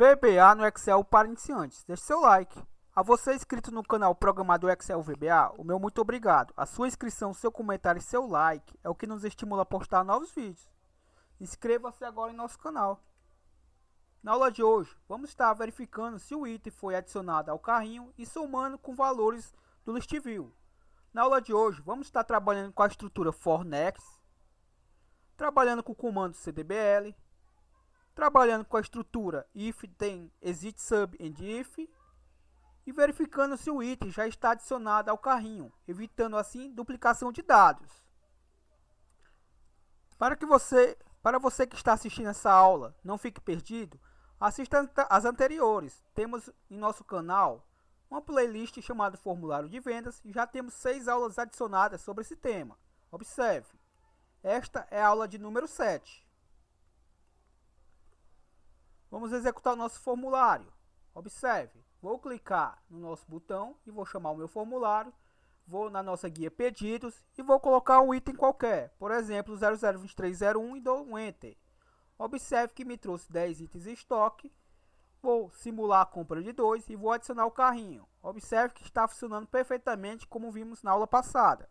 VBA no Excel para iniciantes. Deixe seu like. A você inscrito no canal Programador Excel VBA, o meu muito obrigado. A sua inscrição, seu comentário e seu like é o que nos estimula a postar novos vídeos. Inscreva-se agora em nosso canal. Na aula de hoje, vamos estar verificando se o item foi adicionado ao carrinho e somando com valores do List View. Na aula de hoje, vamos estar trabalhando com a estrutura for next, trabalhando com o comando cdbl, trabalhando com a estrutura if then exit sub and if e verificando se o item já está adicionado ao carrinho, evitando assim duplicação de dados. Para você que está assistindo essa aula não fique perdido, assista as anteriores. Temos em nosso canal uma playlist chamada Formulário de Vendas e já temos 6 aulas adicionadas sobre esse tema. Observe, esta é a aula de número 7. Vamos executar o nosso formulário. Observe, vou clicar no nosso botão e vou chamar o meu formulário. Vou na nossa guia pedidos e vou colocar um item qualquer. Por exemplo, 002301 e dou um Enter. Observe que me trouxe 10 itens em estoque. Vou simular a compra de 2 e vou adicionar o carrinho. Observe que está funcionando perfeitamente como vimos na aula passada.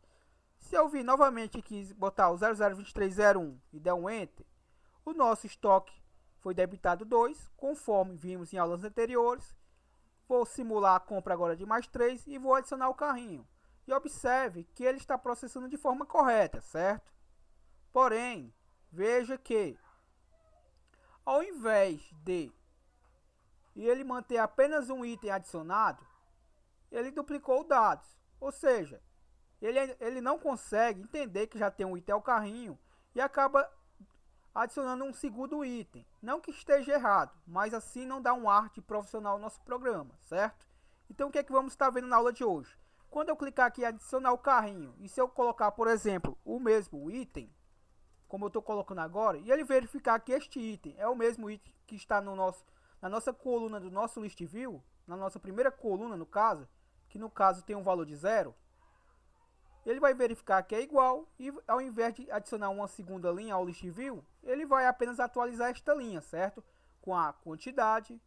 Se eu vir novamente aqui botar o 002301 e der um Enter, o nosso estoque foi debitado 2, conforme vimos em aulas anteriores. Vou simular a compra agora de mais 3 e vou adicionar o carrinho. E observe que ele está processando de forma correta, certo? Porém, veja que ao invés de ele manter apenas um item adicionado, ele duplicou dados. Ou seja, ele não consegue entender que já tem um item ao carrinho e acaba adicionando um segundo item. Não que esteja errado, mas assim não dá um ar de profissional no nosso programa, certo? Então o que é que vamos estar vendo na aula de hoje? Quando eu clicar aqui em adicionar o carrinho, e se eu colocar, por exemplo, o mesmo item, como eu estou colocando agora, e ele verificar que este item é o mesmo item que está na nossa coluna do nosso List View, na nossa primeira coluna no caso, que no caso tem um valor de 0, ele vai verificar que é igual e ao invés de adicionar uma segunda linha ao List View, ele vai apenas atualizar esta linha, certo? Com a quantidade,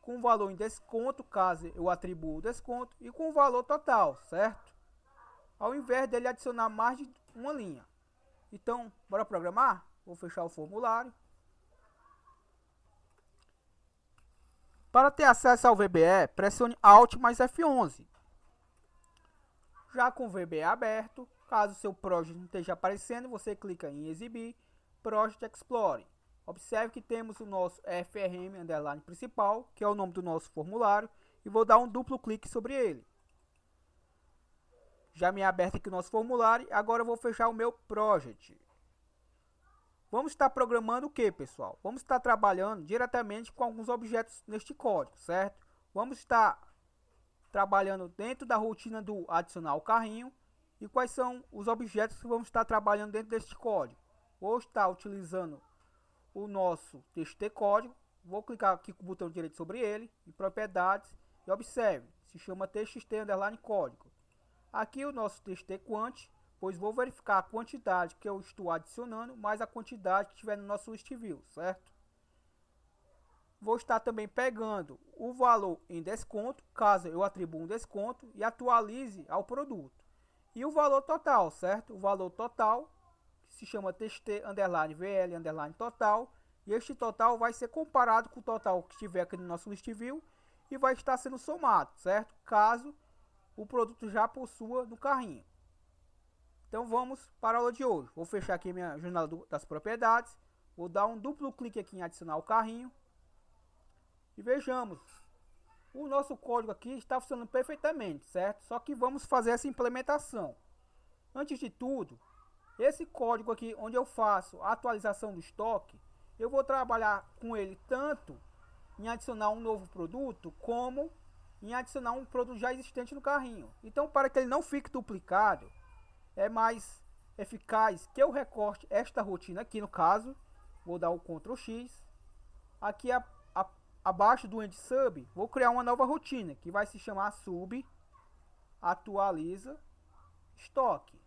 com o valor em desconto, caso eu atribuo o desconto, e com o valor total, certo? Ao invés dele adicionar mais de uma linha. Então, bora programar? Vou fechar o formulário. Para ter acesso ao VBE, pressione Alt mais F11. Já com o VBE aberto, caso seu Project não esteja aparecendo, você clica em Exibir, Project Explorer. Observe que temos o nosso FRM underline principal, que é o nome do nosso formulário, e vou dar um duplo clique sobre ele. Já me é aberto aqui o nosso formulário, agora eu vou fechar o meu Project. Vamos estar programando o que, pessoal? Vamos estar trabalhando diretamente com alguns objetos neste código, certo? Vamos estar trabalhando dentro da rotina do adicionar o carrinho. E quais são os objetos que vamos estar trabalhando dentro deste código? Vou estar utilizando o nosso TXT código. Vou clicar aqui com o botão direito sobre ele, em propriedades, e observe, se chama TXT underline código. Aqui o nosso TXT quant, pois vou verificar a quantidade que eu estou adicionando, mais a quantidade que tiver no nosso list view, certo? Vou estar também pegando o valor em desconto, caso eu atribua um desconto, e atualize ao produto. E o valor total, certo? O valor total, que se chama txt underline vl underline total, e este total vai ser comparado com o total que estiver aqui no nosso list view e vai estar sendo somado, certo? Caso o produto já possua no carrinho. Então vamos para a aula de hoje. Vou fechar aqui minha janela das propriedades, vou dar um duplo clique aqui em adicionar o carrinho. E vejamos, o nosso código aqui está funcionando perfeitamente, certo? Só que vamos fazer essa implementação. Antes de tudo, esse código aqui, onde eu faço a atualização do estoque, eu vou trabalhar com ele tanto em adicionar um novo produto, como em adicionar um produto já existente no carrinho. Então, para que ele não fique duplicado, é mais eficaz que eu recorte esta rotina aqui, no caso, vou dar o Ctrl X, aqui abaixo do end sub, vou criar uma nova rotina, que vai se chamar sub atualiza estoque.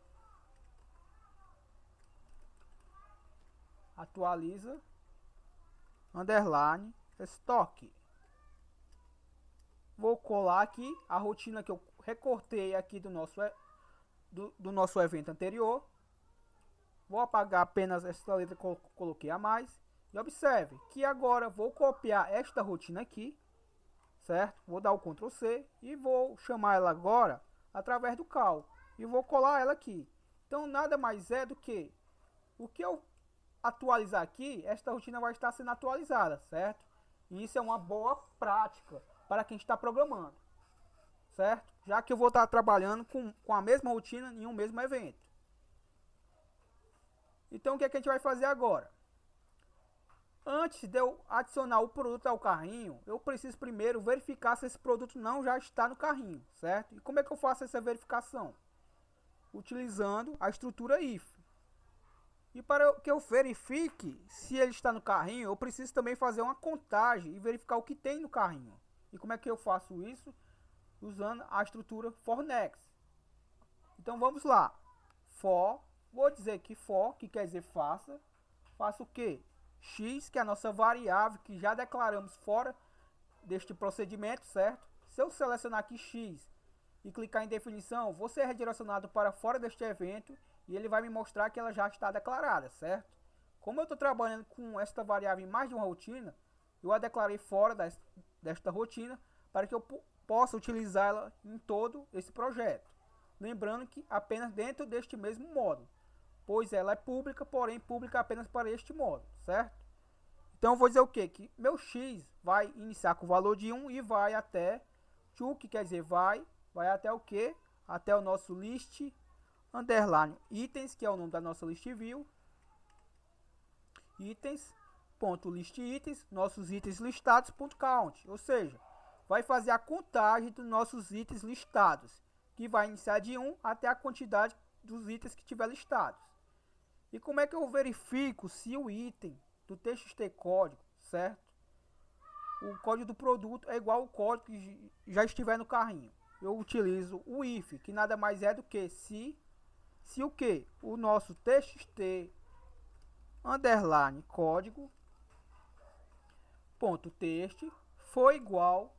Atualiza underline estoque. Vou colar aqui a rotina que eu recortei aqui do nosso evento anterior. Vou apagar apenas essa letra que eu coloquei a mais. E observe que agora vou copiar esta rotina aqui, certo? Vou dar o Ctrl C e vou chamar ela agora através do cal. E vou colar ela aqui. Então nada mais é do que o que eu atualizar aqui, esta rotina vai estar sendo atualizada, certo? E isso é uma boa prática para quem está programando, certo? Já que eu vou estar trabalhando com a mesma rotina em um mesmo evento. Então o que, é que a gente vai fazer agora? Antes de eu adicionar o produto ao carrinho, eu preciso primeiro verificar se esse produto não já está no carrinho, certo? E como é que eu faço essa verificação? Utilizando a estrutura if. E para que eu verifique se ele está no carrinho, eu preciso também fazer uma contagem e verificar o que tem no carrinho. E como é que eu faço isso? Usando a estrutura for next. Então vamos lá. For, vou dizer aqui for, que quer dizer faça. Faça o que? X, que é a nossa variável que já declaramos fora deste procedimento, certo? Se eu selecionar aqui X e clicar em definição, vou ser redirecionado para fora deste evento e ele vai me mostrar que ela já está declarada, certo? Como eu estou trabalhando com esta variável em mais de uma rotina, eu a declarei fora desta rotina para que eu possa utilizá-la em todo esse projeto. Lembrando que apenas dentro deste mesmo módulo, pois ela é pública, porém pública apenas para este módulo, certo? Então eu vou dizer o que? Que meu X vai iniciar com o valor de 1 e vai até to, que quer dizer vai até o que? Até o nosso list underline itens, que é o nome da nossa list view. Itens, ponto list itens, nossos itens listados, ponto count. Ou seja, vai fazer a contagem dos nossos itens listados, que vai iniciar de 1 até a quantidade dos itens que tiver listados. E como é que eu verifico se o item do TXT código, certo? O código do produto é igual ao código que já estiver no carrinho. Eu utilizo o if, que nada mais é do que se o que? O nosso TXT underline código ponto text foi igual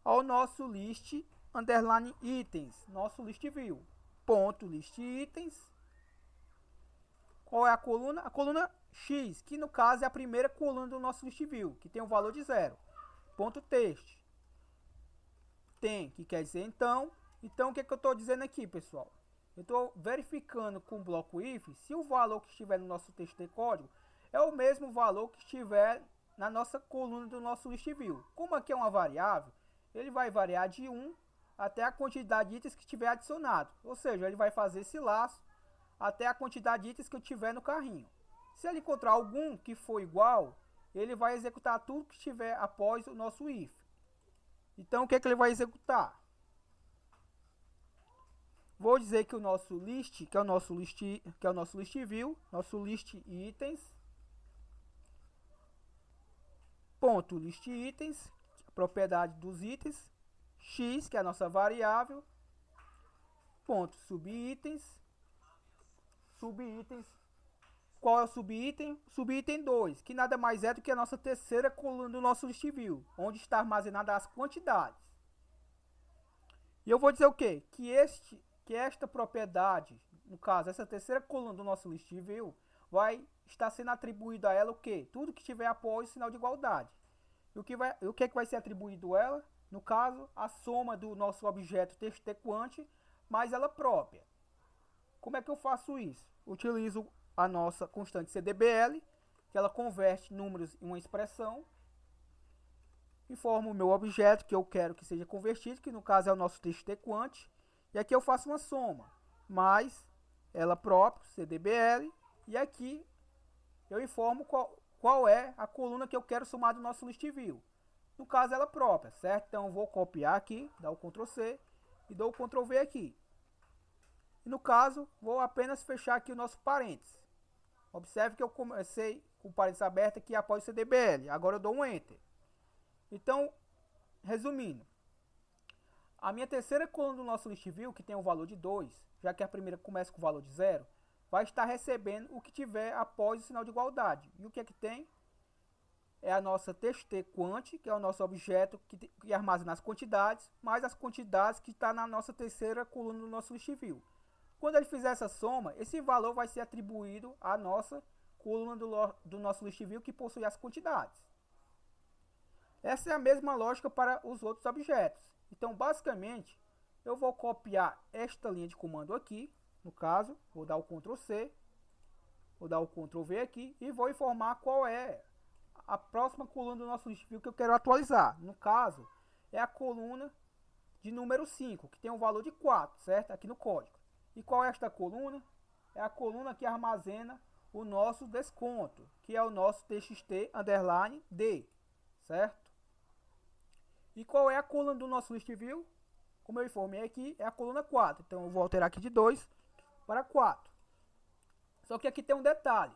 ao nosso list underline itens, nosso list view, ponto list itens. Qual é a coluna? A coluna X, que no caso é a primeira coluna do nosso list view, que tem o valor de 0. Ponto text. Tem, que quer dizer então. Então o que, é que eu estou dizendo aqui, pessoal? Eu estou verificando com o bloco if se o valor que estiver no nosso texto de código é o mesmo valor que estiver na nossa coluna do nosso list view. Como aqui é uma variável, ele vai variar de 1 até a quantidade de itens que tiver adicionado. Ou seja, ele vai fazer esse laço até a quantidade de itens que eu tiver no carrinho. Se ele encontrar algum que for igual, ele vai executar tudo que estiver após o nosso if. Então o que, é que ele vai executar? Vou dizer que o nosso list, que é o nosso list view, nosso list itens, ponto list itens, propriedade dos itens, x, que é a nossa variável, ponto subitens, qual é o subitem? Subitem 2, que nada mais é do que a nossa terceira coluna do nosso list view, onde está armazenada as quantidades. E eu vou dizer o quê? Que esta propriedade, no caso, essa terceira coluna do nosso list view, vai estar sendo atribuído a ela o quê? Tudo que estiver após o sinal de igualdade. E o que é que vai ser atribuído a ela? No caso, a soma do nosso objeto txt_quant mais ela própria. Como é que eu faço isso? Utilizo a nossa constante CDBL, que ela converte números em uma expressão, informo o meu objeto que eu quero que seja convertido, que no caso é o nosso txt_quant, e aqui eu faço uma soma, mais ela própria, CDBL, e aqui eu informo qual é a coluna que eu quero somar do nosso list view. No caso ela própria, certo? Então eu vou copiar aqui, dar o Ctrl C e dou o Ctrl V aqui. E no caso, vou apenas fechar aqui o nosso parênteses. Observe que eu comecei com o parênteses aberto aqui após o CDBL. Agora eu dou um Enter. Então, resumindo, a minha terceira coluna do nosso list view, que tem o valor de 2, já que a primeira começa com o valor de 0, vai estar recebendo o que tiver após o sinal de igualdade. E o que é que tem? é a nossa txt_quant, que é o nosso objeto que armazena as quantidades, mais as quantidades que está na nossa terceira coluna do nosso list view. Quando ele fizer essa soma, esse valor vai ser atribuído à nossa coluna do nosso list view que possui as quantidades. Essa é a mesma lógica para os outros objetos. Então, basicamente, eu vou copiar esta linha de comando aqui, no caso, vou dar o Ctrl C, vou dar o Ctrl V aqui e vou informar qual é a próxima coluna do nosso list view que eu quero atualizar. No caso, é a coluna de número 5, que tem um valor de 4, certo? Aqui no código. E qual é esta coluna? É a coluna que armazena o nosso desconto, que é o nosso txt_d, certo? E qual é a coluna do nosso list view? Como eu informei aqui, é a coluna 4. Então eu vou alterar aqui de 2 para 4. Só que aqui tem um detalhe.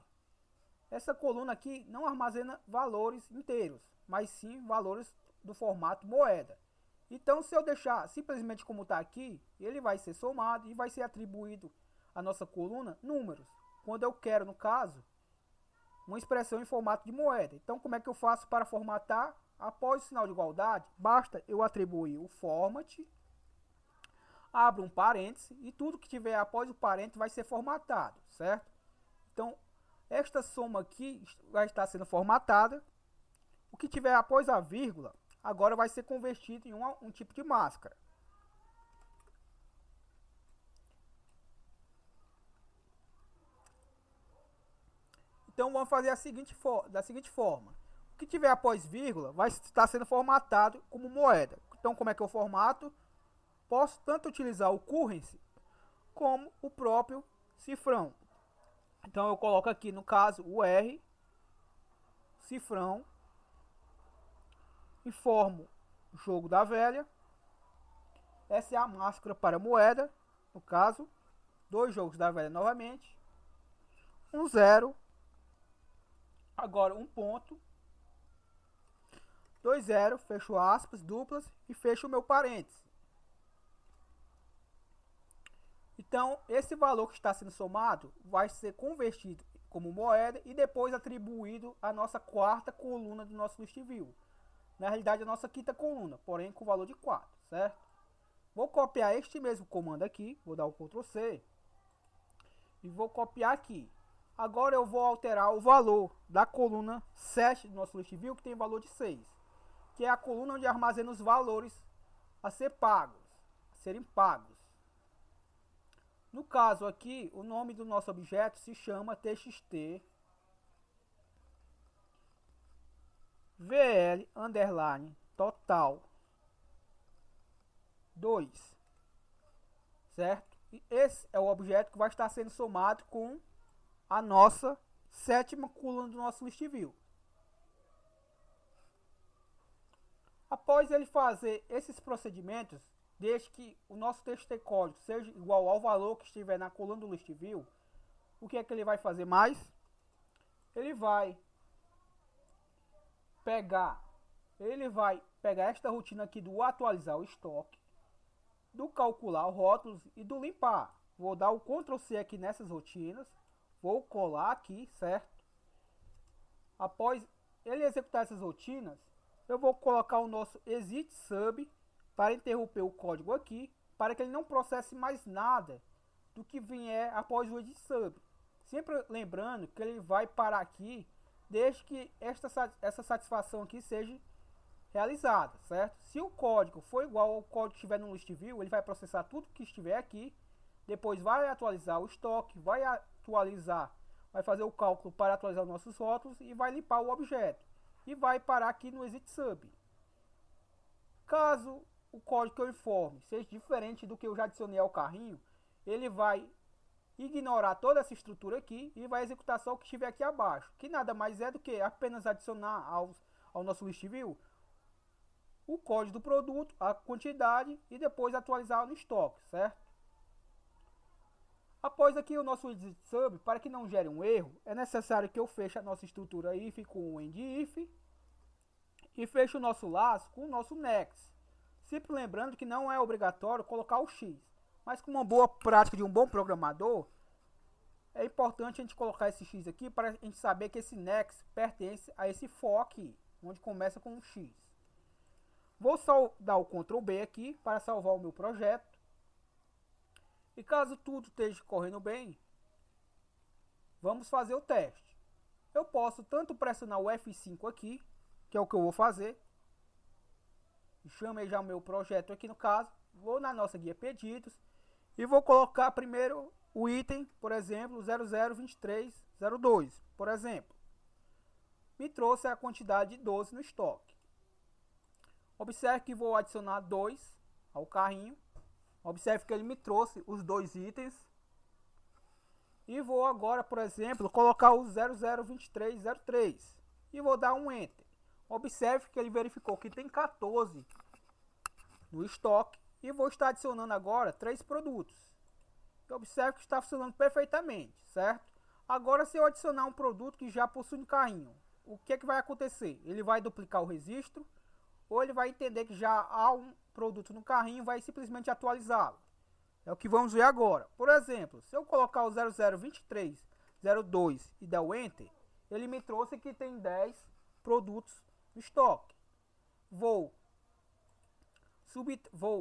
Essa coluna aqui não armazena valores inteiros, mas sim valores do formato moeda. Então, se eu deixar simplesmente como está aqui, ele vai ser somado e vai ser atribuído à nossa coluna números. Quando eu quero, no caso, uma expressão em formato de moeda. Então, como é que eu faço para formatar? Após o sinal de igualdade, basta eu atribuir o format, abro um parêntese e tudo que tiver após o parêntese vai ser formatado, certo? Então, esta soma aqui vai estar sendo formatada. O que tiver após a vírgula, agora vai ser convertido em um tipo de máscara. Então, vamos fazer da seguinte forma. O que tiver após vírgula vai estar sendo formatado como moeda. Então, como é que eu formato? Posso tanto utilizar o currency como o próprio cifrão. Então, eu coloco aqui, no caso, o R, cifrão, informo jogo da velha. Essa é a máscara para moeda, no caso, 2 jogos da velha novamente, um 0, agora um ponto, 2 0, fecho aspas, duplas e fecho o meu parênteses. Então, esse valor que está sendo somado vai ser convertido como moeda e depois atribuído à nossa quarta coluna do nosso list view. Na realidade, a nossa quinta coluna, porém com o valor de 4, certo? Vou copiar este mesmo comando aqui, vou dar o Ctrl C e vou copiar aqui. Agora eu vou alterar o valor da coluna 7 do nosso list view, que tem valor de 6, que é a coluna onde armazena os valores a serem pagos. No caso aqui, o nome do nosso objeto se chama txt vl_total 2, certo? E esse é o objeto que vai estar sendo somado com a nossa sétima coluna do nosso list view. Após ele fazer esses procedimentos, desde que o nosso txt código seja igual ao valor que estiver na coluna do list view, o que é que ele vai fazer mais? Ele vai pegar esta rotina aqui do atualizar o estoque, do calcular os rótulos e do limpar. Vou dar o Ctrl C aqui nessas rotinas, vou colar aqui, certo? Após ele executar essas rotinas, eu vou colocar o nosso exit sub para interromper o código aqui, para que ele não processe mais nada do que vier após o exit sub. Sempre lembrando que ele vai parar aqui desde que essa satisfação aqui seja realizada, certo? Se o código for igual ao código que estiver no list view, ele vai processar tudo que estiver aqui, depois vai atualizar o estoque, vai fazer o cálculo para atualizar os nossos rótulos e vai limpar o objeto. E vai parar aqui no exit sub. Caso o código que eu informe seja diferente do que eu já adicionei ao carrinho, ele vai ignorar toda essa estrutura aqui e vai executar só o que estiver aqui abaixo, que nada mais é do que apenas adicionar ao nosso list view o código do produto, a quantidade e depois atualizar no estoque, certo? Após aqui o nosso exit sub, para que não gere um erro, é necessário que eu feche a nossa estrutura if com o end-if e feche o nosso laço com o nosso next. Sempre lembrando que não é obrigatório colocar o X, mas com uma boa prática de um bom programador, é importante a gente colocar esse X aqui para a gente saber que esse next pertence a esse for aqui, onde começa com um X. Vou só dar o Ctrl B aqui para salvar o meu projeto. E caso tudo esteja correndo bem, vamos fazer o teste. Eu posso tanto pressionar o F5 aqui, que é o que eu vou fazer. Chamei já o meu projeto aqui no caso. Vou na nossa guia pedidos e vou colocar primeiro o item, por exemplo, 002302, por exemplo. Me trouxe a quantidade de 12 no estoque. Observe que vou adicionar 2 ao carrinho. Observe que ele me trouxe os 2 itens. E vou agora, por exemplo, colocar o 002303 e vou dar um Enter. Observe que ele verificou que tem 14 no estoque e vou estar adicionando agora 3 produtos. E observe que está funcionando perfeitamente, certo? Agora, se eu adicionar um produto que já possui no carrinho, o que é que vai acontecer? Ele vai duplicar o registro ou ele vai entender que já há um produto no carrinho e vai simplesmente atualizá-lo. É o que vamos ver agora. Por exemplo, se eu colocar o 002302 e der o Enter, ele me trouxe que tem 10 produtos no estoque. Vou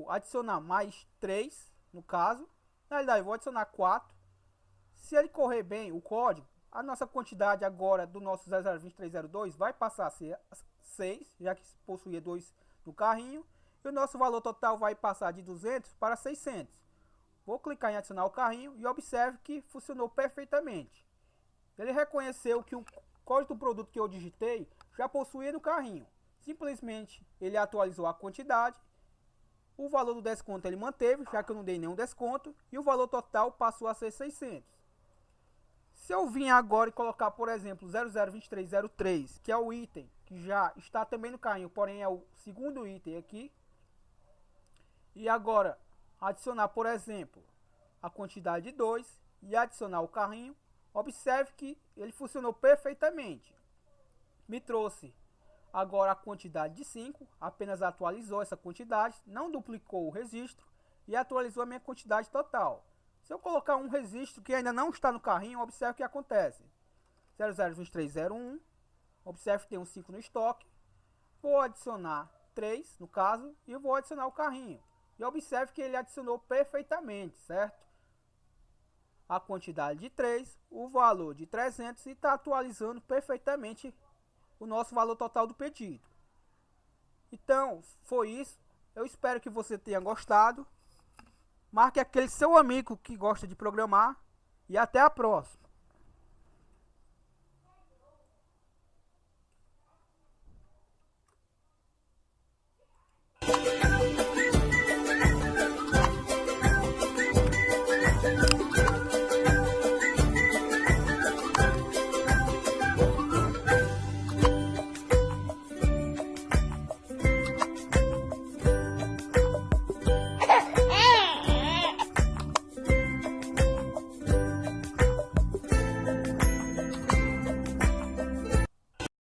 adicionar mais 3, no caso. Na realidade, vou adicionar 4. Se ele correr bem o código, a nossa quantidade agora do nosso 002302 vai passar a ser 6, já que possuía 2 no carrinho. E o nosso valor total vai passar de 200 para 600. Vou clicar em adicionar o carrinho e observe que funcionou perfeitamente. Ele reconheceu que o código do produto que eu digitei já possuía no carrinho. Simplesmente ele atualizou a quantidade. O valor do desconto ele manteve, já que eu não dei nenhum desconto. E o valor total passou a ser 600. Se eu vim agora e colocar, por exemplo, 002303, que é o item que já está também no carrinho, porém é o segundo item aqui. E agora adicionar, por exemplo, a quantidade de 2 e adicionar o carrinho. Observe que ele funcionou perfeitamente. Me trouxe agora a quantidade de 5, apenas atualizou essa quantidade, não duplicou o registro e atualizou a minha quantidade total. Se eu colocar um registro que ainda não está no carrinho, observe o que acontece. 002301, observe que tem um 5 no estoque. Vou adicionar 3, no caso, e vou adicionar o carrinho. E observe que ele adicionou perfeitamente, certo? A quantidade de 3, o valor de 300 e está atualizando perfeitamente o nosso valor total do pedido. Então, foi isso. Eu espero que você tenha gostado. Marque aquele seu amigo que gosta de programar e até a próxima.